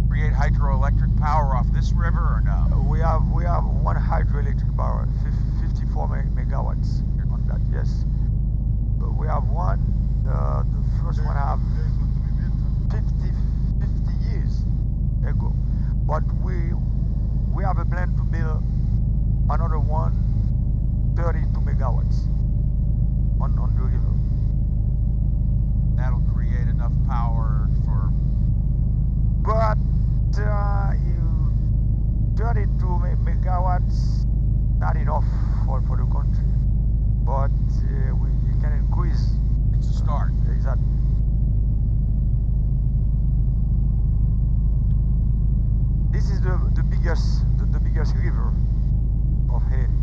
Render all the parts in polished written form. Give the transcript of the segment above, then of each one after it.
create hydroelectric power off this river or no? We have one hydroelectric power, 54 megawatts on that. Yes, we have one. The first one have 50 years ago, but we have a plan to build another one, 32 megawatts on the river. That'll create enough power for. But 32 megawatts not enough for the country. But we can increase. It's a start. Exactly. This is the biggest river of Haiti.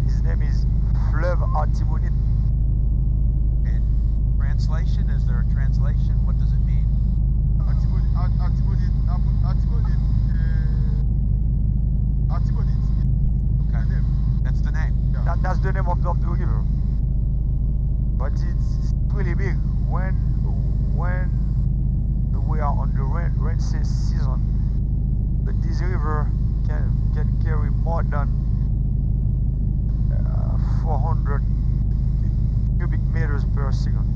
His name is Fleuve Artibonite. In translation, is there a translation? What does it mean? Artibonite. Okay. That's the name. Yeah. That's the name of the river. But it's really big. When we are on the rain season, but this river can carry more than 400 cubic meters per second.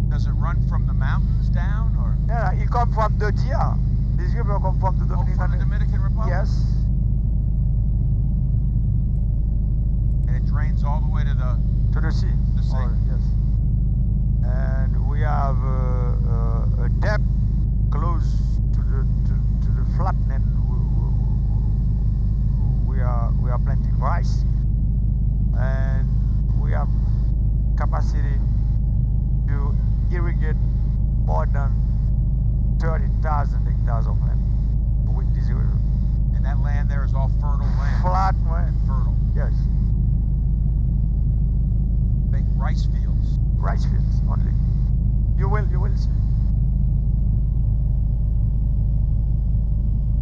Does it run from the mountains down or? Yeah, it comes from the DR. This river comes from the Oh, Dominican. from the Dominican Republic? Yes. And it drains all the way to the. To the sea. The sea. Yes. And we have a depth close to the flatland. We are planting rice, and we have capacity to irrigate more than 30,000 hectares of land with this river. And that land there is all fertile land. Flat land. Fertile.